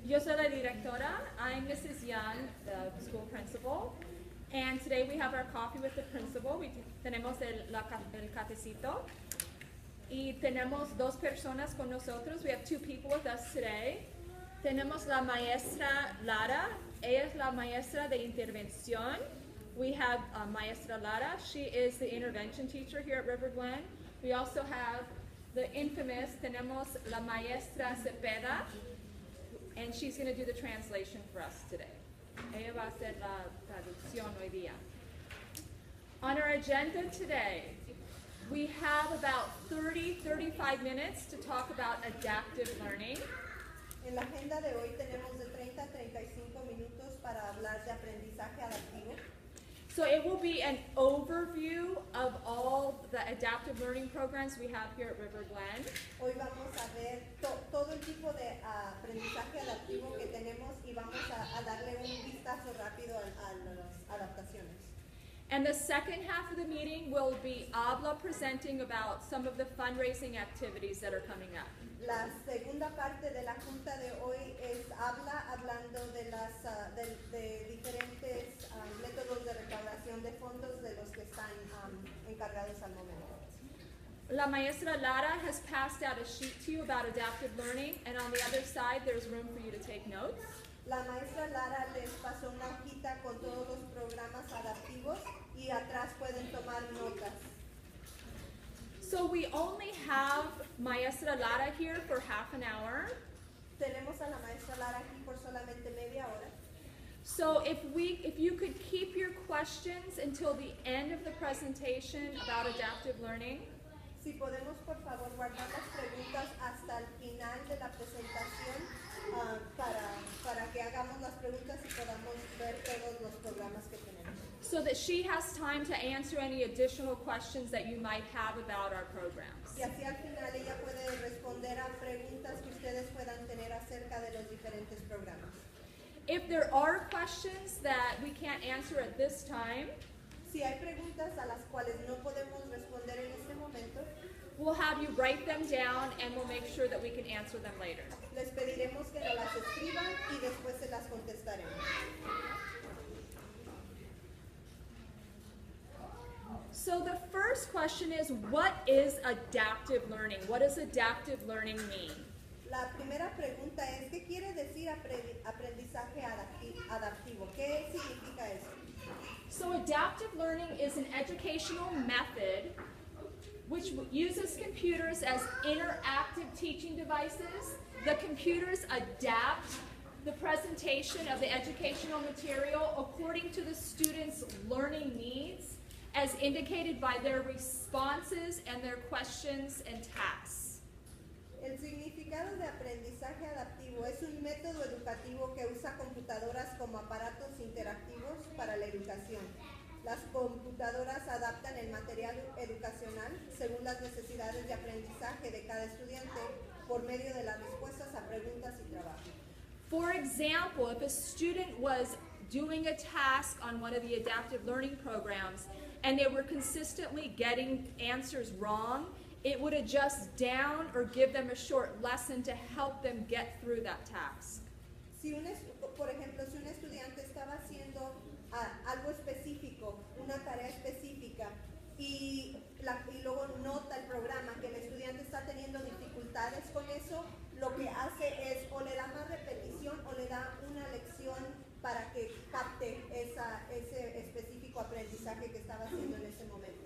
Yo soy la directora. I'm Mrs. Young, the school principal. And today we have our coffee with the principal. Tenemos el cafecito. Y tenemos dos personas con nosotros. We have two people with us today. Tenemos la maestra Lara. Ella es la maestra de intervención. We have Maestra Lara. She is the intervention teacher here at River Glen. We also have the infamous, tenemos la maestra Cepeda, and she's going to do the translation for us today. Ella va a hacer la traducción hoy día. On our agenda today, we have about 35 minutes to talk about adaptive learning. En la agenda de hoy tenemos de 30 a 35 minutos para hablar de aprendizaje adaptivo. So it will be an overview of all the adaptive learning programs we have here at River Glen. Hoy vamos a ver todo el tipo de aprendizaje adaptivo que tenemos y vamos a darle un vistazo rápido a las adaptaciones. And the second half of the meeting will be Abla presenting about some of the fundraising activities that are coming up. La segunda parte de la junta de hoy es hablando de de diferentes métodos de recaudación de fondos de los que están encargados al momento. La maestra Lara has passed out a sheet to you about adaptive learning, and on the other side there's room for you to take notes. La maestra Lara les pasó una hojita con todos los programas adaptivos y atrás pueden tomar notas. So we only have Maestra Lara here for half an hour. Tenemos a la maestra Lara aquí por solamente media hora. So if you could keep your questions until the end of the presentation about adaptive learning. Si podemos por favor guardar las preguntas hasta el final de la presentación para que hagamos las preguntas y podamos ver todos los programas que tenemos. So that she has time to answer any additional questions that you might have about our programs. Y así al final ella puede responder a preguntas que ustedes puedan tener acerca de los diferentes programas. If there are questions that we can't answer at this time, si hay preguntas a las cuales no podemos responder en este momento, we'll have you write them down and we'll make sure that we can answer them later. Les pediremos que nos las escriban y después se las contestaremos. So the first question is, what is adaptive learning? What does adaptive learning mean? La primera pregunta es, ¿qué quiere decir aprendizaje adaptivo? ¿Qué significa eso? So adaptive learning is an educational method which uses computers as interactive teaching devices. The computers adapt the presentation of the educational material according to the students' learning needs, as indicated by their responses and their questions and tasks. El significado de aprendizaje adaptivo es un método educativo que usa computadoras como aparatos interactivos para la educación. Las computadoras adaptan el material educacional según las necesidades de aprendizaje de cada estudiante por medio de las respuestas a preguntas y trabajo. For example, if a student was doing a task on one of the adaptive learning programs and they were consistently getting answers wrong, it would adjust down or give them a short lesson to help them get through that task. Por ejemplo, si un estudiante estaba haciendo algo específico, una tarea específica, y luego nota el programa que el estudiante está teniendo dificultades con eso, lo que hace es o le da más repetición o le da una lección para que capte ese específico aprendizaje que estaba haciendo en ese momento.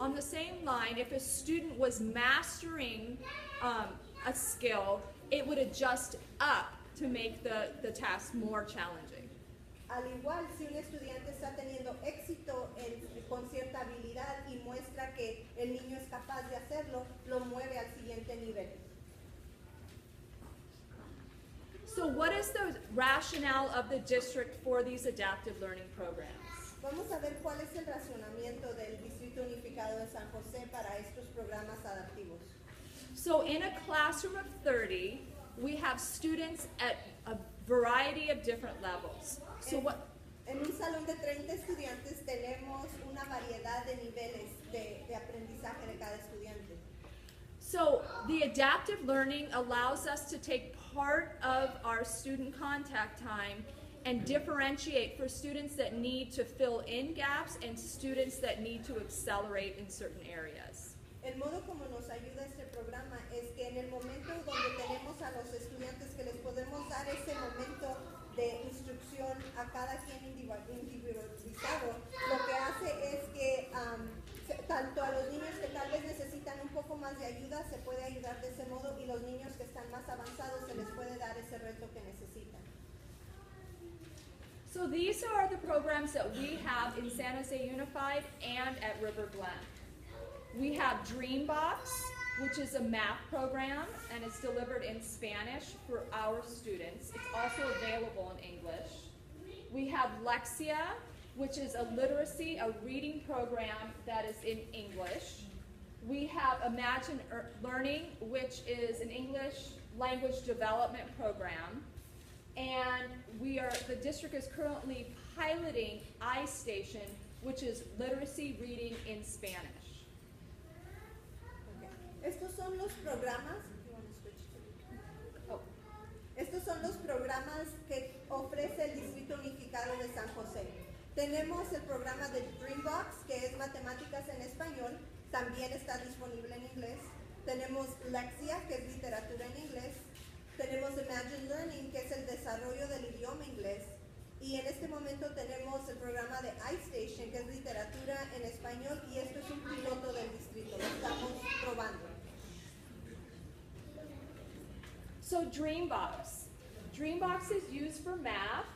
On the same line, if a student was mastering a skill, it would adjust up to make the task more challenging. Al igual, si un estudiante está teniendo éxito con cierta habilidad y muestra que el niño es capaz de hacerlo, lo mueve al siguiente nivel. So what is the rationale of the district for these adaptive learning programs? Vamos a ver cuál es el razonamiento del Distrito Unificado de San José para estos programas adaptivos. So in a classroom of 30, we have students at a variety of different levels. En un salón de 30 estudiantes tenemos una variedad de niveles de aprendizaje de cada estudiante. So The adaptive learning allows us to take part of our student contact time and differentiate for students that need to fill in gaps and students that need to accelerate in certain areas. El modo como nos ayuda este programa es que en el momento donde tenemos a los estudiantes que les podemos dar ese momento de instrucción a cada quien individualizado, lo que hace es que tanto a los niños que tal vez necesitan un poco más de ayuda se puede ayudar de ese modo, y los niños que están más avanzados se les puede dar ese reto que necesitan. So these are the programs that we have in San Jose Unified and at River Glen. We have Dreambox, which is a math program, and it's delivered in Spanish for our students. It's also available in English. We have Lexia, which is a reading program that is in English. We have Imagine Learning, which is an English language development program. And the district is currently piloting iStation, which is literacy reading in Spanish. Okay. Estos son los programas. Estos son los programas que ofrece el Distrito Unificado de San José. Tenemos el programa de Dreambox, que es matemáticas en español, también está disponible en inglés. Tenemos Lexia, que es literatura en inglés. Tenemos Imagine Learning, que es el desarrollo del idioma inglés. Y en este momento tenemos el programa de iStation, que es literatura en español, y esto es un piloto del distrito, lo estamos probando. So Dreambox is used for math.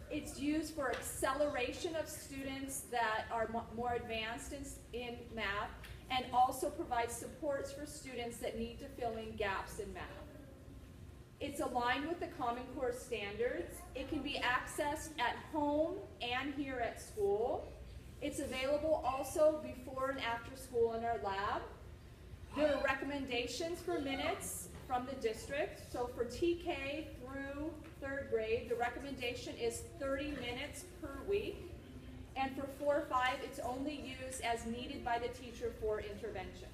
It's used for acceleration of students that are more advanced in math, and also provides supports for students that need to fill in gaps in math. It's aligned with the Common Core standards. It can be accessed at home and here at school. It's available also before and after school in our lab. There are recommendations for minutes from the district. So for TK through 3rd grade, the recommendation is 30 minutes per week. And for 4 or 5, it's only used as needed by the teacher for intervention.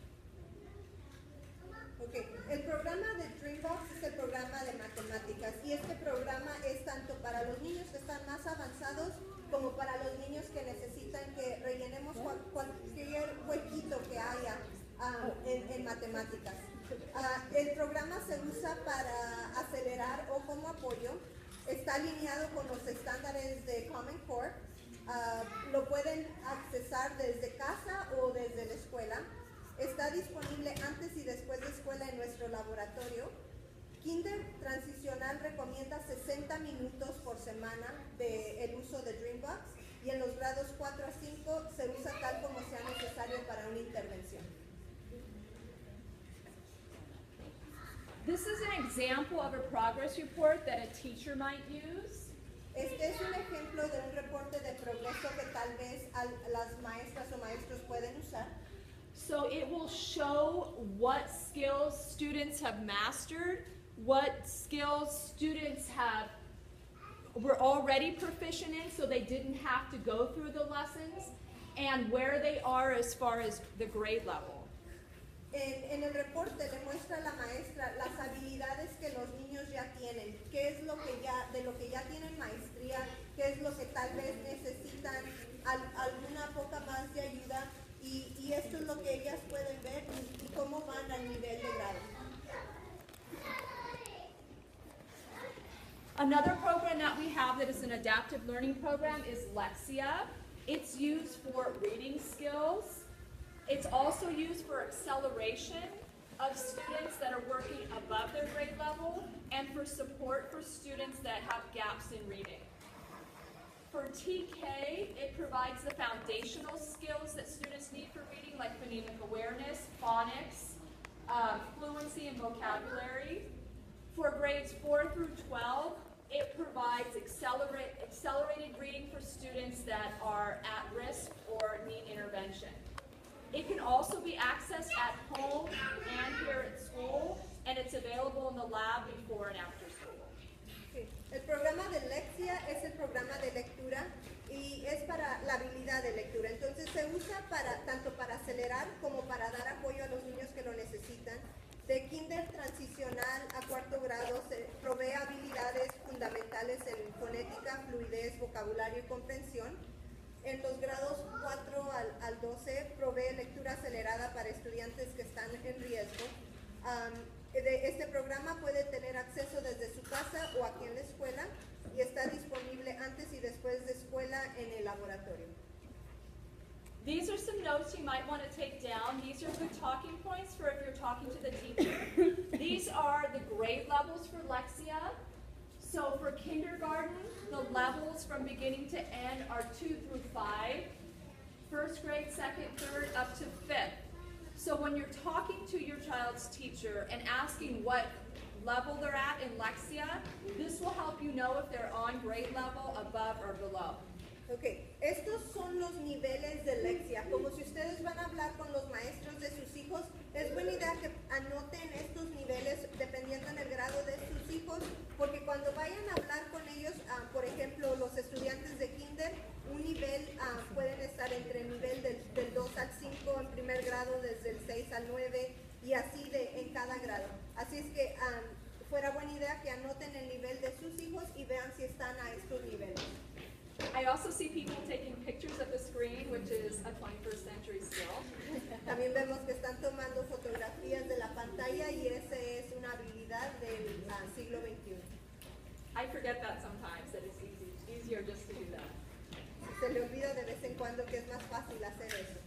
Okay. El programa de Dreambox es el programa de matemáticas, y este programa es tanto para los niños que están más avanzados como para los niños que necesitan que rellenemos cualquier huequito que haya en matemáticas. El programa se usa para acelerar o como apoyo, está alineado con los estándares de Common Core, lo pueden accesar desde casa o desde la escuela. Está disponible antes y después de escuela en nuestro laboratorio. Kinder Transicional recomienda 60 minutos por semana del uso de Dreambox, y en los grados 4 a 5 se usa tal como sea necesario para una intervención. This is an example of a progress report that a teacher might use. Este es un ejemplo de un reporte de progreso que tal vez las maestras o maestros pueden usar. So it will show what skills students have mastered, what skills students were already proficient in, so they didn't have to go through the lessons, and where they are as far as the grade level. En el reporte le muestra a la maestra las habilidades que los niños ya tienen, qué es de lo que ya tienen maestría, qué es lo que tal vez necesitan alguna poca más de ayuda, y esto es lo que ellas pueden ver y cómo van al nivel de grado. Another program that we have that is an adaptive learning program is Lexia. It's used for reading skills. It's also used for acceleration of students that are working above their grade level, and for support for students that have gaps in reading. For TK, it provides the foundational skills that students need for reading, like phonemic awareness, phonics, fluency, and vocabulary. For grades 4 through 12, it provides accelerated reading for students that are at risk or need intervention. It can also be accessed at home and here at school, and it's available in the lab before and after school. Sí. El programa de Lexia es el programa de lectura y es para la habilidad de lectura. Entonces se usa tanto para acelerar como para dar apoyo a los niños que lo necesitan. De Kinder inglés, vocabulario y comprensión. En los grados 4 al 12 provee lectura acelerada para estudiantes que están en riesgo. Este programa puede tener acceso desde su casa o aquí en la escuela y está disponible antes y después de escuela en el laboratorio. These are some notes you might want to take down. These are good talking points for if you're talking to the teacher. These are the grade levels for Lexia. So for kindergarten, the levels from beginning to end are 2 through 5. First grade, second, third, up to fifth. So when you're talking to your child's teacher and asking what level they're at in Lexia, this will help you know if they're on grade level, above, or below. Ok, estos son los niveles de Lexia. Como si ustedes van a hablar con los maestros de sus hijos, es buena idea que anoten estos niveles dependiendo en el grado de sus hijos, porque cuando vayan a hablar con ellos, por ejemplo, los estudiantes de kinder, un nivel pueden estar entre el nivel del 2 al 5 en primer grado, desde el 6 al 9 y así en cada grado. Así es que fuera buena idea que anoten el nivel de sus hijos y vean si están a estos niveles. I also see people taking pictures of the screen, which is a 21st century skill. También vemos que están tomando fotografías de la pantalla y esa es una habilidad del siglo XXI. I forget that sometimes, that it's easier just to do that. Se le olvida de vez en cuando que es más fácil hacer eso.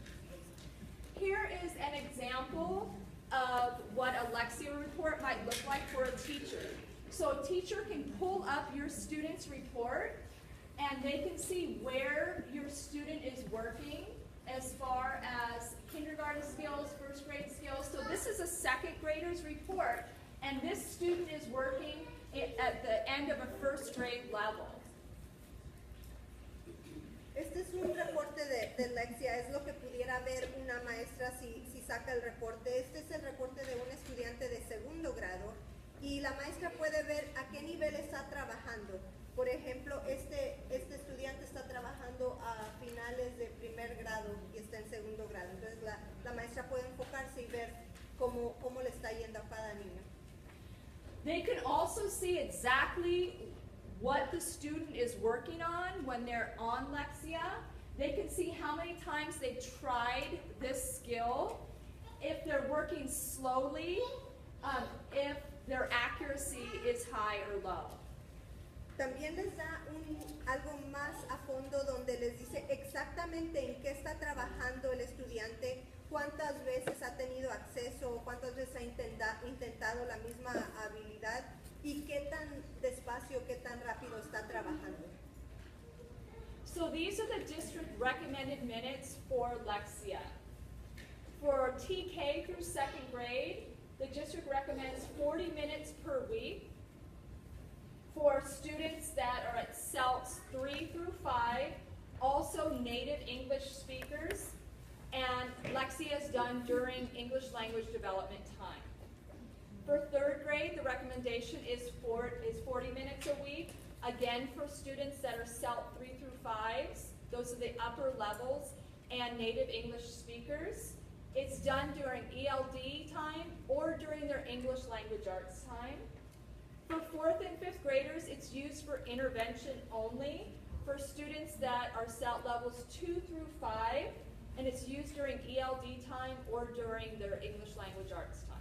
Here is an example of what a Lexia report might look like for a teacher. So a teacher can pull up your student's report and they can see where your student is working as far as kindergarten skills, first grade skills. So this is a second grader's report, and this student is working at the end of a first grade level. Este es un reporte de Lexia, es lo que pudiera ver una maestra si saca el reporte. Este es el reporte de un estudiante de segundo grado y la maestra puede ver a qué nivel está trabajando. Por ejemplo, este estudiante está trabajando a finales de primer grado y está en segundo grado. Entonces la maestra puede enfocarse y ver cómo le está yendo a cada niño. They can also see exactly what the student is working on when they're on Lexia. They can see how many times they tried this skill, if they're working slowly, if their accuracy is high or low. También les da algo más a fondo donde les dice exactamente en qué está trabajando el estudiante, cuántas veces ha tenido acceso, cuántas veces ha intentado la misma habilidad y qué tan despacio, qué tan rápido está trabajando. So these are the district recommended minutes for Lexia. For TK through second grade, the district recommends 40 minutes per week. For students that are at CELTS 3 through 5, also native English speakers, and Lexia is done during English language development time. For third grade, the recommendation is 40 minutes a week, again for students that are CELT 3 through 5s, those are the upper levels, and native English speakers. It's done during ELD time or during their English language arts time. For 4th and 5th graders, it's used for intervention only for students that are CELT levels 2 through 5, and it's used during ELD time or during their English language arts time.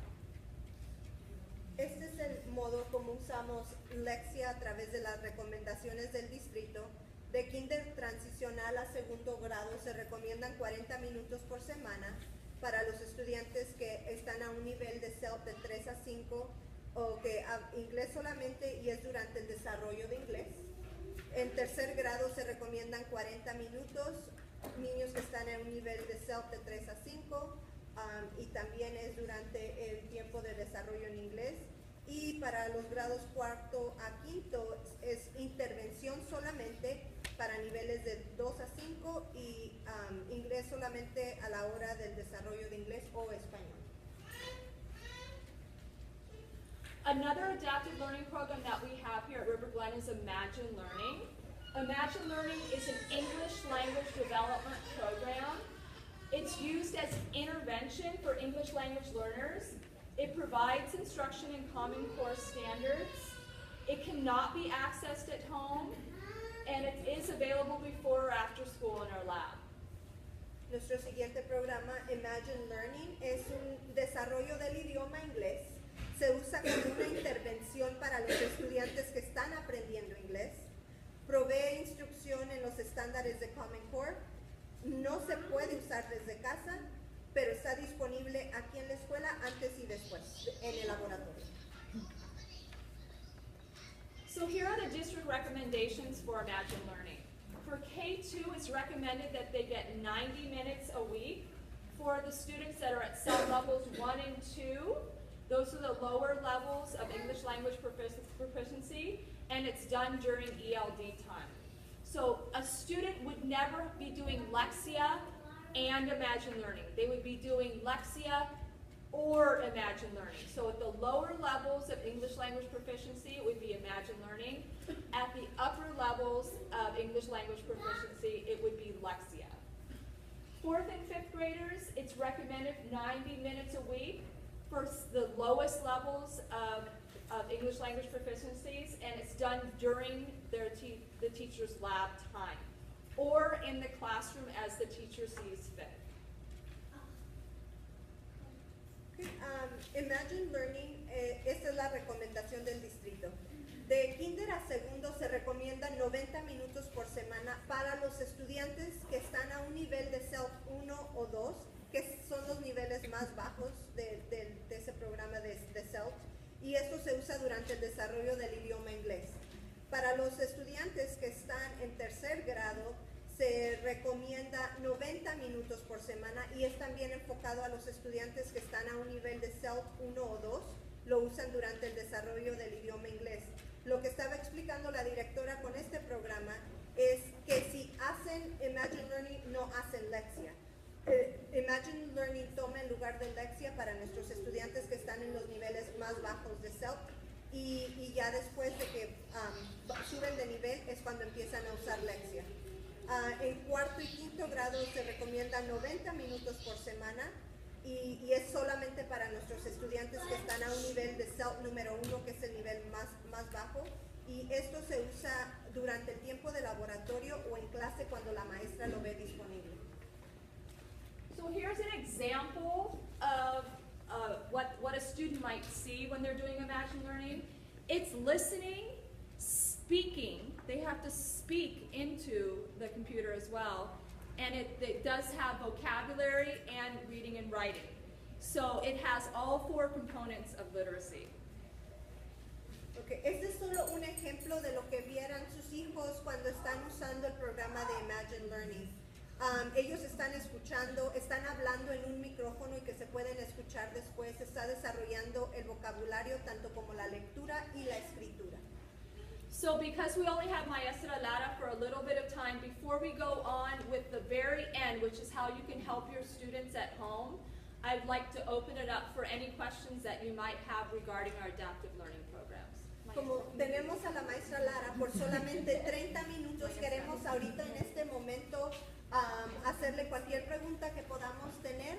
Este es el modo como usamos Lexia a través de las recomendaciones del distrito. De kinder transicional a segundo grado se recomiendan 40 minutos por semana para los estudiantes que están a un nivel de CELT de 3 a 5 o que inglés solamente y es durante el desarrollo de inglés. En tercer grado se recomiendan 40 minutos, niños que están en un nivel de CELT de 3 a 5 y también es durante el tiempo de desarrollo en inglés. Y para los grados cuarto a quinto es intervención solamente para niveles de 2 a 5 y inglés solamente a la hora del desarrollo de inglés o español. Another adapted learning program that we have here at River Glen is Imagine Learning. Imagine Learning is an English language development program. It's used as intervention for English language learners. It provides instruction in Common Core standards. It cannot be accessed at home, and it is available before or after school in our lab. Nuestro siguiente programa, Imagine Learning, es un desarrollo del idioma inglés. Se usa como una intervención para los estudiantes que están aprendiendo inglés. Provee instrucción en los estándares de Common Core. No se puede usar desde casa, pero está disponible aquí en la escuela antes y después, en el laboratorio. So here are the district recommendations for Imagine Learning. For K2, it's recommended that they get 90 minutes a week. For the students that are at sub-levels 1 and 2, those are the lower levels of English language proficiency, and it's done during ELD time. So a student would never be doing Lexia and Imagine Learning. They would be doing Lexia or Imagine Learning. So at the lower levels of English language proficiency, it would be Imagine Learning. At the upper levels of English language proficiency, it would be Lexia. 4th and 5th graders, it's recommended 90 minutes a week for the lowest levels of English language proficiencies, and it's done during the teacher's lab time, or in the classroom as the teacher sees fit. Imagine Learning, esta es la recomendación del distrito. De kinder a segundo se recomiendan 90 minutos por semana para los estudiantes que están a un nivel de SELF 1 o 2, que son los niveles más bajos de ese programa de SELF, y esto se usa durante el desarrollo del idioma inglés. Para los estudiantes que están en tercer grado, se recomienda 90 minutos por semana y es también enfocado a los estudiantes que están a un nivel de SELF 1 o 2, lo usan durante el desarrollo del idioma inglés. Lo que estaba explicando la directora con este programa es que si hacen Imagine Learning, no hacen Lexia. Imagine Learning toma el lugar de Lexia para nuestros estudiantes que están en los niveles más bajos de SELF y ya después de que suben de nivel es cuando empiezan a usar Lexia. En cuarto y quinto grado se recomienda 90 minutos por semana y es solamente para nuestros estudiantes que están a un nivel de SELF número 1, que es el nivel más bajo, y esto se usa durante el tiempo de laboratorio o en clase cuando la maestra lo ve disponible. So here's an example of what a student might see when they're doing Imagine Learning. It's listening, speaking. They have to speak into the computer as well. And it does have vocabulary and reading and writing. So it has all 4 components of literacy. Okay. Este es solo un ejemplo de lo que vieran sus hijos cuando están usando el programa de Imagine Learning. Ellos están escuchando, están hablando en un micrófono y que se pueden escuchar después. Está desarrollando el vocabulario tanto como la lectura y la escritura. So because we only have Maestra Lara for a little bit of time, before we go on with the very end, which is how you can help your students at home, I'd like to open it up for any questions that you might have regarding our adaptive learning programs. Como tenemos a la maestra Lara por solamente 30 minutos, queremos ahorita en este momento hacerle cualquier pregunta que podamos tener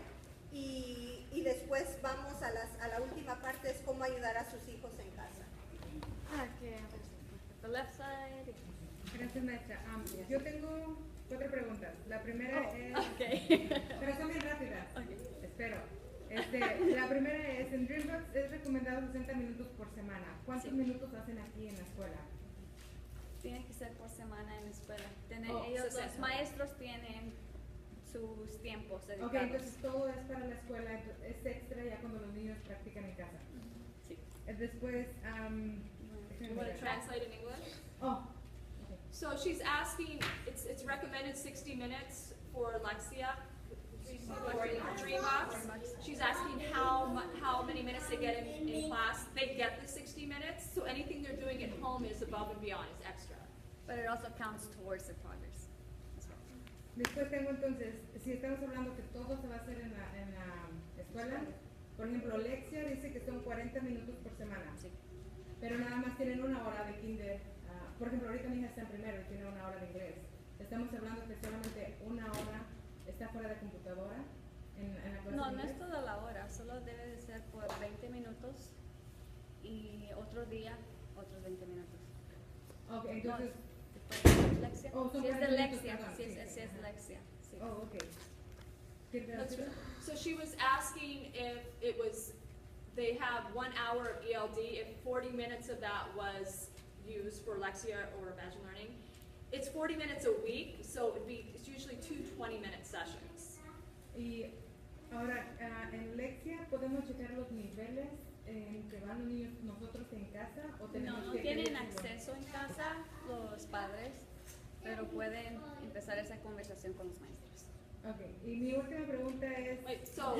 y después vamos a la última parte, es cómo ayudar a sus hijos en casa. Okay. The left side. Gracias, maestra. Yo tengo 4 preguntas. La primera es... Okay. Pero son bien rápidas. Okay. Espero. La primera es, en Dreambox es recomendado 60 minutos por semana. ¿Cuántos minutos hacen aquí en la escuela? Tiene que ser por semana en la escuela. Oh, Ellos, 60. los maestros tienen sus tiempos dedicados. Ok, entonces todo es para la escuela, es extra ya cuando los niños practican en casa. Sí. Después, You want to translate in English? oh, okay. So she's asking, it's recommended 60 minutes for Lexia, for Dreambox. She's asking how many minutes they get in class. They get the 60 minutes, so anything they're doing at home is above and beyond, is extra. But it also counts towards the progress as well. Después tengo entonces, si estamos hablando que todo se va a hacer en la escuela, por ejemplo, Lexia dice que son 40 minutos por semana. Sí. Pero nada más tienen 1 hora de kinder. Por ejemplo, ahorita mi hija está en primero y tiene 1 hora de inglés. Estamos hablando que solamente 1 hora está fuera de computadora en la clase No, de no inglés. es toda la hora, solo debe de ser por 20 minutos y otro día otros 20 minutos. Ok, entonces Lexia. Oh, son Sí, es de 40 minutos, Lexia. perdón, Sí, sí, sí, sí, es ajá. Lexia. Sí. Oh, okay. ¿Qué te That's hace? right. So she was asking if it was, they have 1 hour of ELD, if 40 minutes of that was used for Lexia or Imagine Learning. It's 40 minutes a week, so it's usually 2 20-minute sessions. Y ahora, en Lexia, ¿podemos checar los niveles en que van los niños nosotros en casa o tenemos No que tienen pedirlo? acceso en casa los padres, pero pueden empezar esa conversación con los maestros. Okay. Y mi última pregunta es, Wait, so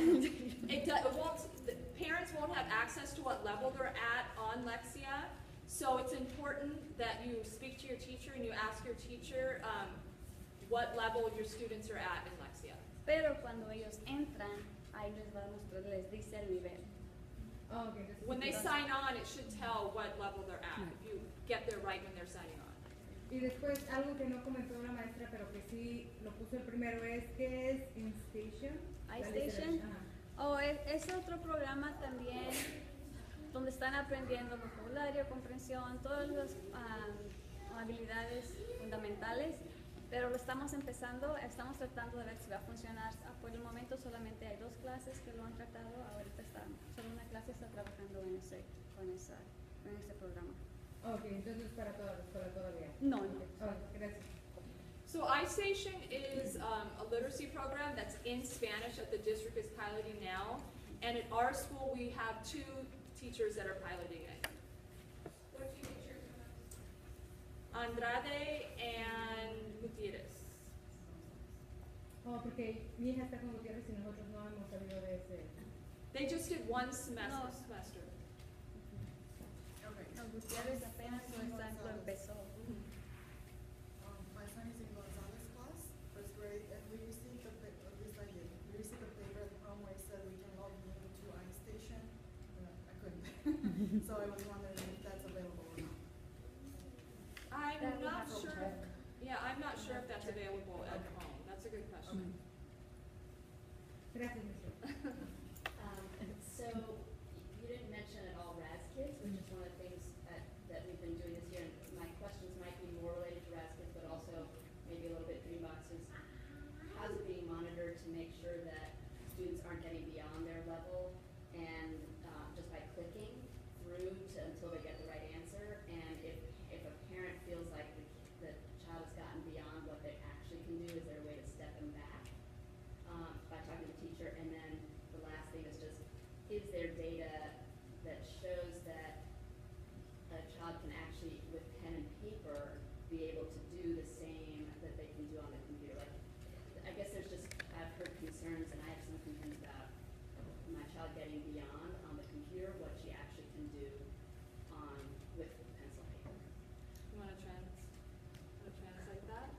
the parents won't have access to what level they're at on Lexia. So it's important that you speak to your teacher and you ask your teacher what level your students are at in Lexia. Pero cuando ellos entran, ahí les va a mostrar, les dice el nivel. oh, okay, entonces, When they sí, sign on, it should tell what level they're at, if you get there right when they're signing on. y después algo que no comentó la maestra, pero que sí lo puso el primero es, ¿qué es InStation? iStation. Ajá. Es otro programa también donde están aprendiendo vocabulario, comprensión, todas las habilidades fundamentales, pero lo estamos empezando, estamos tratando de ver si va a funcionar. Por el momento solamente hay 2 clases que lo han tratado, ahorita solo una clase está trabajando en ese programa. Ok, entonces para toda la escuela todavía. No. Oh, gracias. So iStation is a literacy program that's in Spanish that the district is piloting now. And at our school, we have 2 teachers that are piloting it. What 2 teachers? Andrade and Gutierrez. Oh, porque mi hija está con Gutiérrez y nosotros no hemos sabido de ese. They just did 1 semester. No. Okay. No, Gutiérrez apenas lo empezó. My son is in Gonzalez class, first grade, and we received at least I did, we received a paper at home where it said we can log in to iStation. I couldn't. So I was wondering if that's available or not. I'm That we not have to sure. check. Yeah, I'm not sure if that's available at home. That's a good question. Gracias, maestra. So you didn't mention at all RAS Kids, which is one of the things that we've been doing this year. And my questions might be more related to RAS Kids, but also maybe a little bit Dreamboxes. How's it being monitored to make sure that students aren't getting beyond their level and just by clicking through until they get the right answer? And if a parent feels like the child has gotten beyond what they actually can do, is there a way to step them back by talking to the teacher? And then the last thing is just, is there data that shows that a child can actually, with pen and paper, be able to do the same that they can do on the computer? Like, I guess there's just, I've heard concerns, and I have some concerns about my child getting beyond on the computer what she actually can do with pencil and paper. You want to translate that?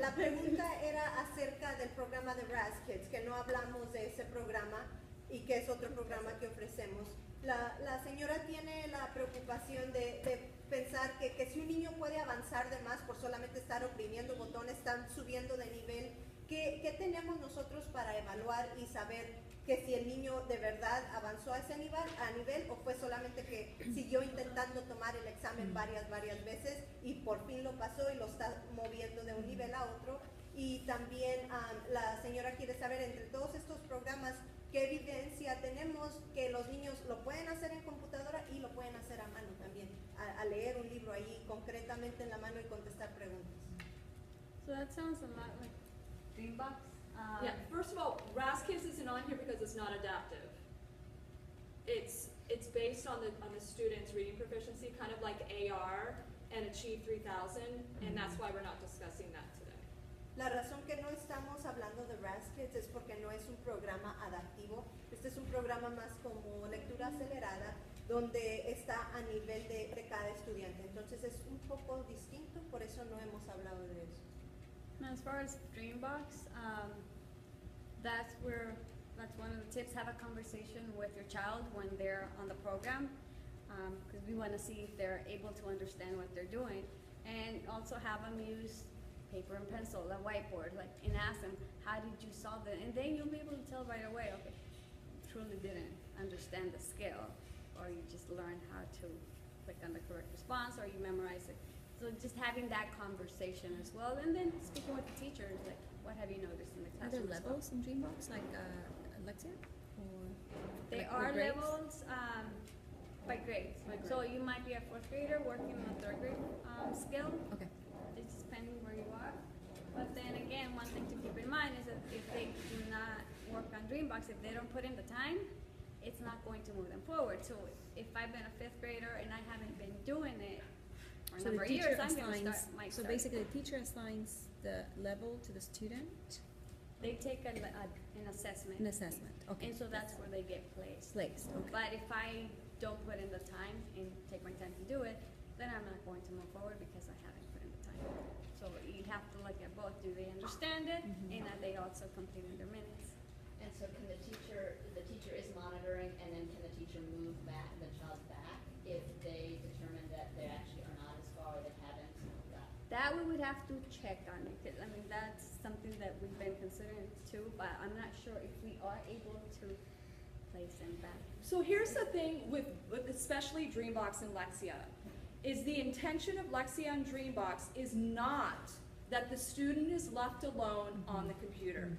La pregunta era acerca del programa de RAS Kids, que no hablamos de ese programa y que es otro programa que ofrecemos. La señora tiene la preocupación de pensar que si un niño puede avanzar de más por solamente estar oprimiendo botones, están subiendo de nivel, ¿qué tenemos nosotros para evaluar y saber que si el niño de verdad avanzó a ese nivel o fue solamente que siguió intentando tomar el examen varias veces y por fin lo pasó y lo está moviendo de un nivel a otro? Y también la señora quiere saber, entre todos estos programas, ¿qué evidencia tenemos que los niños lo pueden hacer en computadora y lo pueden hacer a mano también? A leer un libro ahí concretamente en la mano y contestar preguntas. So that sounds a lot like Dreambox. Yeah, first of all, RAS Kids isn't on here because it's not adaptive. It's based on the students' reading proficiency, kind of like AR and Achieve 3000, and that's why we're not discussing that today. La razón que no estamos hablando de RAS Kids es porque no es un programa adaptivo. Este es un programa más como lectura acelerada, donde está a nivel de cada estudiante. Entonces es un poco distinto, por eso no hemos hablado de eso. And as far as Dreambox, that's one of the tips. Have a conversation with your child when they're on the program, because we want to see if they're able to understand what they're doing, and also have them use paper and pencil, a whiteboard, and ask them, how did you solve it? And then you'll be able to tell right away, okay, truly didn't understand the skill, or you just learned how to click on the correct response, or you memorize it. So just having that conversation as well, and then speaking with the teachers, like, what have you noticed in the Are there classroom as well? levels in Dreambox, like Alexia? Or They like are the grades? levels by grades. By grade. So you might be a fourth grader working on a third grade skill. Okay. It's depending where you are. But then again, one thing to keep in mind is that if they do not work on Dreambox, if they don't put in the time, it's not going to move them forward. So if I've been a fifth grader and I haven't been doing it for a So the number of teacher years, I'm going to assigns, start. so basically the teacher assigns the level to the student, They take an assessment. an assessment, okay. And so that's where they get placed. Placed, okay. But if I don't put in the time and take my time to do it, then I'm not going to move forward because I haven't put in the time. So you have to look at both. Do they understand it? Mhm. And are they also completing their minutes? And so can the teacher is monitoring, and then can the teacher move the child back if they determine that they actually are not as far or they haven't got? That we would have to check on it, 'cause, I mean, that's something that we've been considering too, but I'm not sure if we are able to place them back. So here's the thing with especially Dreambox and Lexia, is the intention of Lexia and Dreambox is not that the student is left alone on the computer.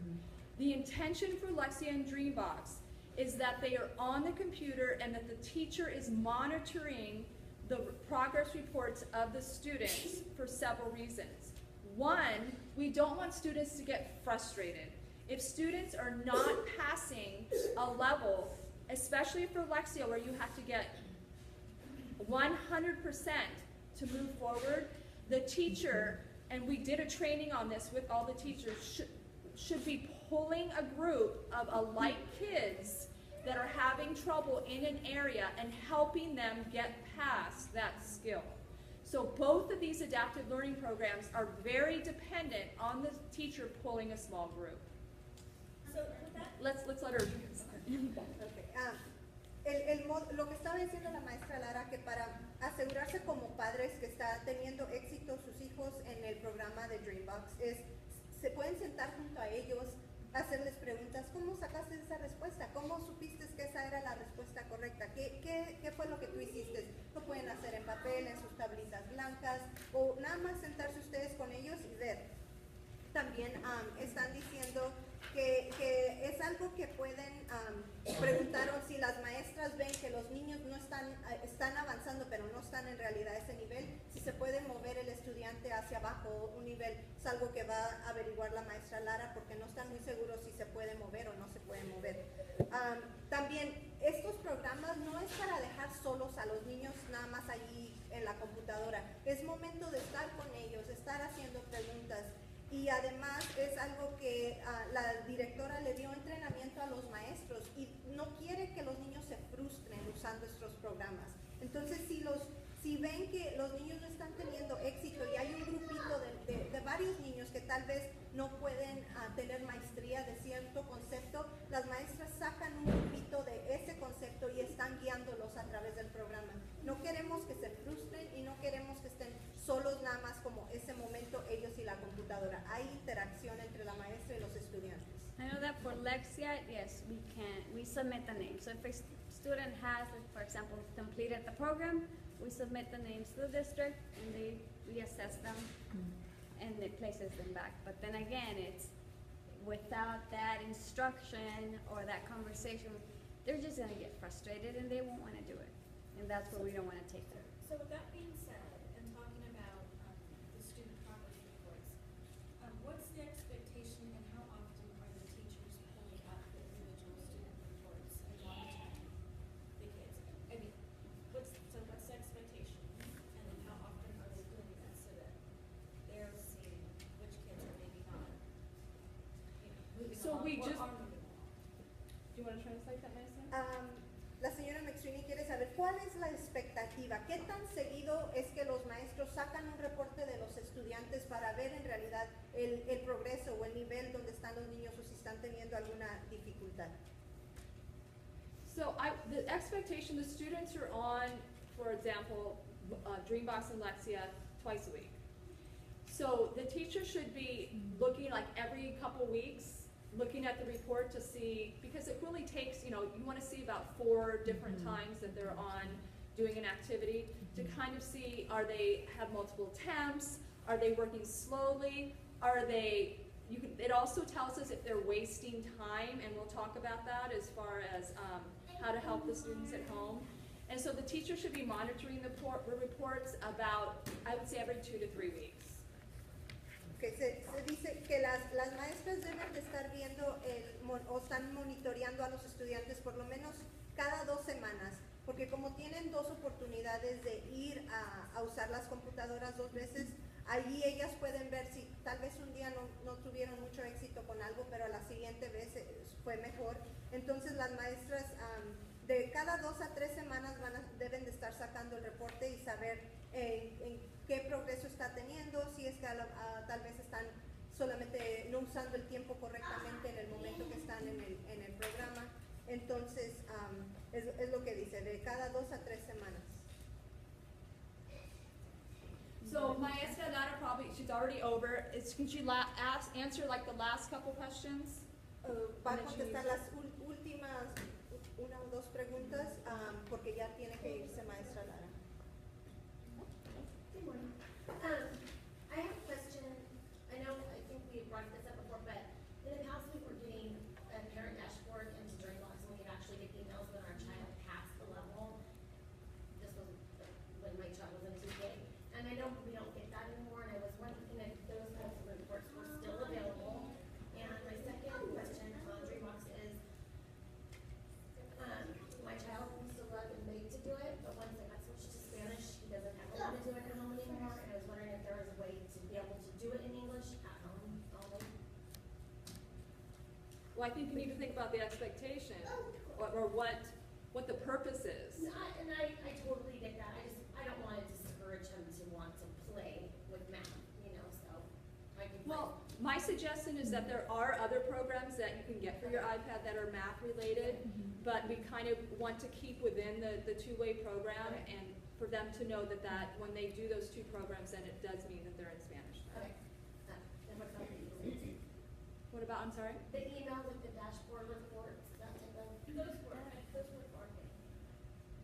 The intention for Lexia and Dreambox is that they are on the computer and that the teacher is monitoring the progress reports of the students for several reasons. One, we don't want students to get frustrated. If students are not passing a level, especially for Lexia where you have to get 100% to move forward, the teacher, and we did a training on this with all the teachers, should be pulling a group of alike kids that are having trouble in an area and helping them get past that skill. So both of these adaptive learning programs are very dependent on the teacher pulling a small group. So with that, Let's let her. lo que estaba diciendo la maestra Lara, que para asegurarse como padres que está teniendo éxito sus hijos en el programa de Dreambox, se pueden sentar junto a ellos, hacerles preguntas, ¿cómo sacaste esa respuesta? ¿Cómo supiste que esa era la respuesta correcta? ¿Qué fue lo que tú hiciste? Lo pueden hacer en papel, en sus tablitas blancas, o nada más sentarse ustedes con ellos y ver. También están diciendo que es algo que pueden preguntar, o si las maestras ven que los niños no están avanzando, pero no están en realidad a ese nivel, si se puede mover el estudiante hacia abajo un nivel. Es algo que va a averiguar la maestra Lara, porque no están muy seguros si se puede mover o no se puede mover. También estos programas no es para dejar solos a los niños nada más allí en la computadora. Es momento de estar con ellos, estar haciendo preguntas. Y además es algo que la directora le dio entrenamiento a los maestros y no quiere que los niños se frustren usando estos programas. Entonces, si ven que los niños no están teniendo éxito y hay un grupito de varios niños que tal vez no pueden tener maestría de cierto concepto, las maestras sacan un grupito de ese concepto y están guiándolos a través del programa. No queremos que se frustren y no queremos que estén solos nada más como ese momento ellos y la computadora. Hay interacción entre la maestra y los estudiantes. I know that for Lexia, yes, we submit the name. So if a student has, for example, completed the program, we submit the names to the district and we assess them and it places them back. But then again, it's without that instruction or that conversation, they're just gonna get frustrated and they won't wanna do it. And that's where we don't wanna take them. So with that being said, and talking about the student progress reports, what's the expectation and how often are the teachers pulling up the individual student reports and monitoring the kids? I mean, what's the expectation, and then how often are they doing that so that they're seeing which kids are maybe not, moving So along we or just- are moving along? Do you want to translate that, Maestra? La señora McSweeney quiere saber cuál es la expectativa, qué tan seguido es que los maestros sacan un reporte de los estudiantes para ver en realidad el progreso o el nivel donde están los niños o si están teniendo alguna dificultad. So the expectation, the students are on, for example, Dreambox and Lexia twice a week. So the teacher should be looking like every couple weeks, looking at the report to see, because it really takes, you want to see about 4 different times that they're on doing an activity to kind of see, are they have multiple attempts? Are they working slowly? Are they, it also tells us if they're wasting time, and we'll talk about that as far as how to help the students at home. And so the teacher should be monitoring the reports about, I would say, every 2 to 3 weeks. Que se dice que las maestras deben de estar viendo o están monitoreando a los estudiantes por lo menos cada 2 semanas, porque como tienen 2 oportunidades de ir a usar las computadoras 2 veces, allí ellas pueden ver si tal vez un día no tuvieron mucho éxito con algo, pero a la siguiente vez fue mejor. Entonces las maestras de cada 2 a 3 semanas deben de estar sacando el reporte y saber en qué progreso está teniendo, si es que tal vez están solamente no usando el tiempo correctamente en el momento que están en el programa. Entonces, es lo que dice, de cada 2 a 3 semanas. So Maestra Lara probably, she's already over. Can she answer like the last couple questions? Va a contestar las últimas 1 o 2 preguntas porque ya tiene que irse Maestra Lara. Good morning. I have a question. I think we brought this up before, but in the past we were getting a parent dashboard into Dreambox, and we'd actually get emails when our child passed the level. This was when my child was in 2K. And I know we don't get that anymore, and I was wondering if those types of reports were still available. And my second question on Dreambox is, my child used to love and make to do it, but once I got switched to Spanish, he doesn't ever want to do it at home anymore, and I was wondering if there was a way to be able to do it in English at home only. Well, I think you need to think about the expectation or what the purpose is. And I totally get that. I don't want to discourage him to want to play with math, so I can. Well, my suggestion is that there are other programs that you can get for your iPad that are math related, but we kind of want to keep within the two-way program and for them to know that when they do those 2 programs, then it does mean that they're in Spanish. Okay. And what about the emails? What about, I'm sorry? The emails with the dashboard reports, that type of, those were for me.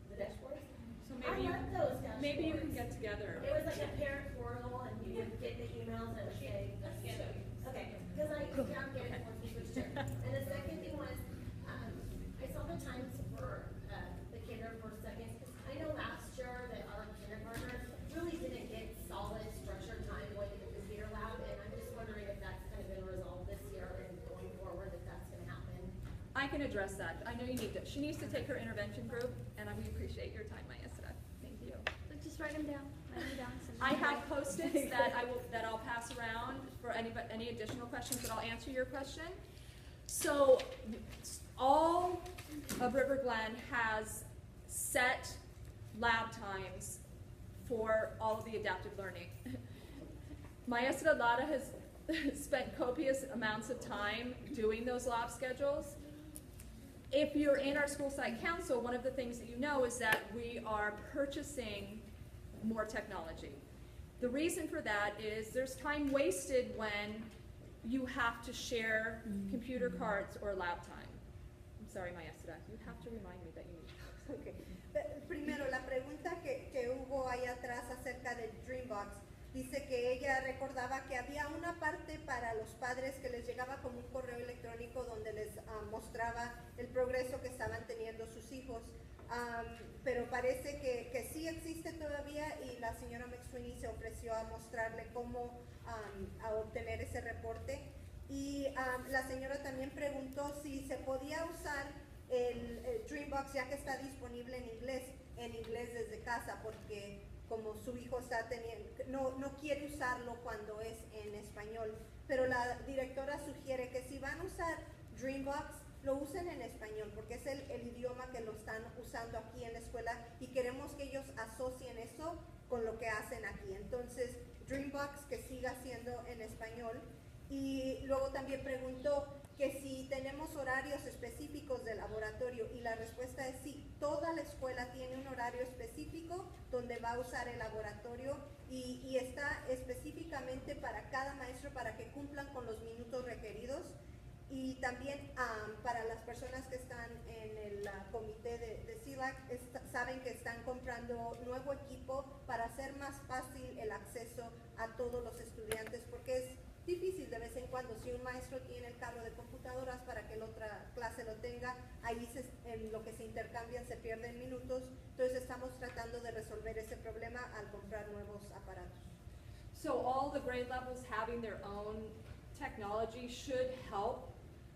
The dashboards? So I love those dashboards. maybe you can get together. It was like a parent portal, and you would get the emails and it would say, okay, because I'm getting it once we switched here. And the second thing was, I saw the times for the kinder for seconds. I know last year that our kindergartners really didn't get solid structured time going to the computer lab, and I'm just wondering if that's kind of been resolved this year and going forward, if that's going to happen. I can address that. I know you need to. She needs to take her intervention group, and we appreciate your time, Maestra. Thank you. So just write them down. I have Post-its that I'll pass around for any additional questions, but I'll answer your question. So all of River Glen has set lab times for all of the adaptive learning. Maestra Lara has spent copious amounts of time doing those lab schedules. If you're in our school site council, one of the things that you know is that we are purchasing more technology. The reason for that is there's time wasted when you have to share computer cards or lab time. I'm sorry, Maestra, you have to remind me that you need to. Okay. Primero, la pregunta que hubo ahí atrás acerca del Dreambox, dice que ella recordaba que había una parte para los padres que les llegaba como un correo electrónico donde les mostraba el progreso que estaban teniendo sus hijos. Pero parece que sí existe todavía y la señora McSweeney se ofreció a mostrarle cómo a obtener ese reporte. Y la señora también preguntó si se podía usar el Dreambox ya que está disponible en inglés desde casa, porque como su hijo está no quiere usarlo cuando es en español. Pero la directora sugiere que si van a usar Dreambox, lo usen en español, porque es el idioma que lo están usando aquí en la escuela y queremos que ellos asocien eso con lo que hacen aquí. Entonces, Dreambox que siga siendo en español. Y luego también preguntó que si tenemos horarios específicos de laboratorio, y la respuesta es sí. Toda la escuela tiene un horario específico donde va a usar el laboratorio y está específicamente para cada maestro para que cumplan con los minutos requeridos. Y también para las personas que están en el comité de CELAC, saben que están comprando comprando nuevo equipo para hacer más fácil el acceso a todos los estudiantes, porque es difícil de vez en cuando, si un maestro tiene el carro de computadoras para que la otra clase lo tenga, ahí en lo que se intercambian se pierden minutos, entonces estamos tratando de resolver ese problema al comprar nuevos aparatos. So all the grade levels having their own technology should help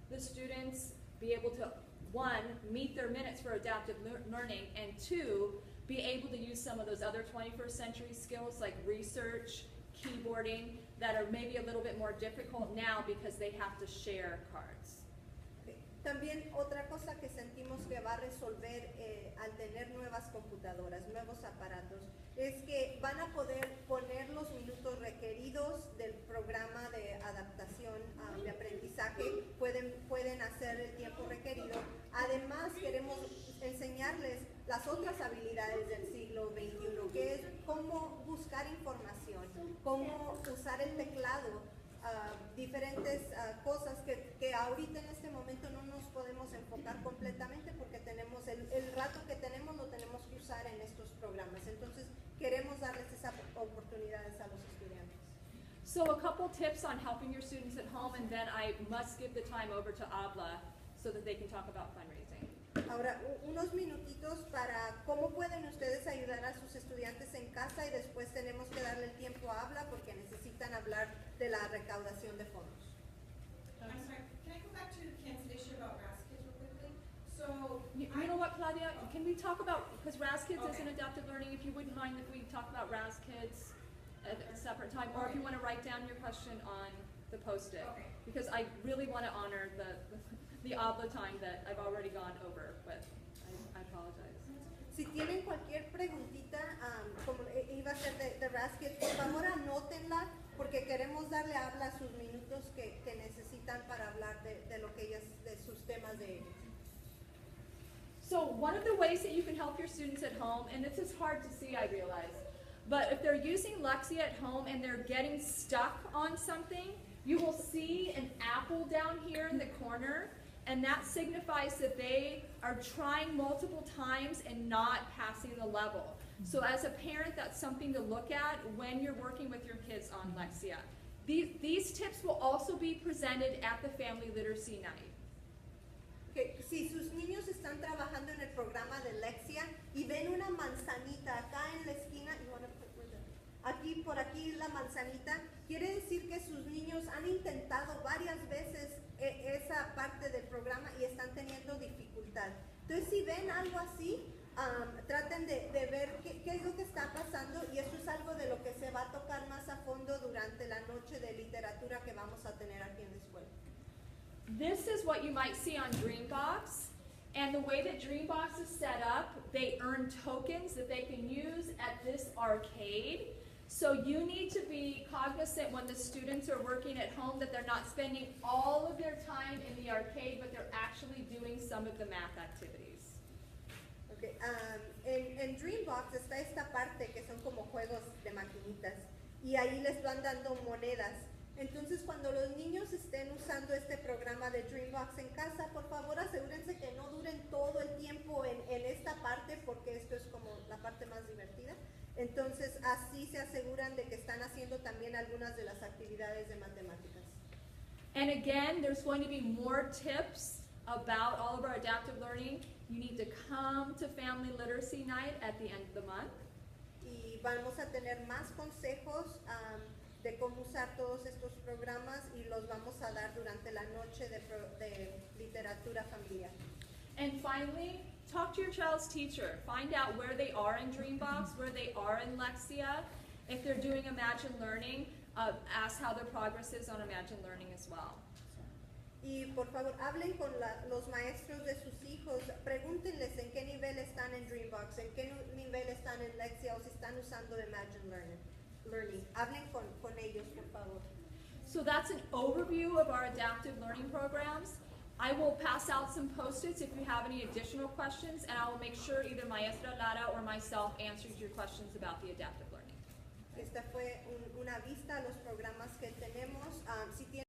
the students be able to, one, meet their minutes for adaptive learning, and two, be able to use some of those other 21st century skills like research, keyboarding, that are maybe a little bit more difficult now because they have to share cards. También otra cosa que sentimos que va a resolver al tener nuevas computadoras, nuevos aparatos, es que van a poder poner los minutos requeridos del programa de adaptación de aprendizaje, pueden hacer el tiempo requerido. Además, queremos enseñarles las otras habilidades del siglo XXI, que es cómo buscar información, cómo usar el teclado, diferentes cosas que ahorita en este momento no nos podemos enfocar completamente porque tenemos el rato que tenemos lo tenemos que usar en estos programas. Entonces queremos darles esas oportunidades a los estudiantes. So a couple tips on helping your students at home, and then I must give the time over to Abla so that they can talk about fundraising. Ahora, unos minutitos para cómo pueden ustedes ayudar a sus estudiantes en casa, y después tenemos que darle el tiempo a Habla porque necesitan hablar de la recaudación de fondos. I'm sorry, can I go back to Ken's issue about RAS Kids real quickly? So, You know what, Claudia? Can we talk about, because RAS Kids Okay. isn't adaptive learning, if you wouldn't mind if we talk about RAS Kids at a separate time, or if you want to write down your question on the post-it. Okay. Because I really want to honor the Abla time that I've already gone over, but I apologize. Si tienen cualquier preguntita, como iba a ser de Rasket, por favor anótenla porque queremos darle a Habla sus minutos que necesitan para hablar de lo que ellas, de sus temas de ellos. So one of the ways that you can help your students at home, and this is hard to see, I realize, but if they're using Lexia at home and they're getting stuck on something, you will see an apple down here in the corner, and that signifies that they are trying multiple times and not passing the level. So as a parent, that's something to look at when you're working with your kids on Lexia. These tips will also be presented at the Family Literacy Night. Que si sus niños están trabajando en el programa de Lexia y ven una manzanita acá en la esquina, aquí por aquí la manzanita, quiere decir que sus niños han intentado varias veces esa parte del programa y están teniendo dificultad. Entonces si ven algo así, traten de ver qué es lo que está pasando, y eso es algo de lo que se va a tocar más a fondo durante la noche de literatura que vamos a tener aquí en la escuela. This is what you might see on Dreambox, and the way that Dreambox is set up, they earn tokens that they can use at this arcade. So you need to be cognizant when the students are working at home that they're not spending all of their time in the arcade, but they're actually doing some of the math activities. Okay. En Dreambox está esta parte que son como juegos de maquinitas, y ahí les van dando monedas. Entonces, cuando los niños estén usando este programa de Dreambox en casa, por favor asegúrense que no duren todo el tiempo en esta parte, porque esto es como la parte más divertida. Entonces, así se aseguran de que están haciendo también algunas de las actividades de matemáticas. And again, there's going to be more tips about all of our adaptive learning. You need to come to Family Literacy Night at the end of the month. Y vamos a tener más consejos de cómo usar todos estos programas, y los vamos a dar durante la noche de literatura familiar. And finally, talk to your child's teacher. Find out where they are in Dreambox, where they are in Lexia. If they're doing Imagine Learning, ask how their progress is on Imagine Learning as well. Y por favor, hablen con los maestros de sus hijos, pregúntenles en qué nivel están en Dreambox, en qué nivel están en Lexia, o si están usando Imagine Learning. Hablen con ellos, por favor. So that's an overview of our adaptive learning programs. I will pass out some post-its if you have any additional questions, and I will make sure either Maestra Lara or myself answers your questions about the adaptive learning. Esta fue una vista a los programas que tenemos. Si tienen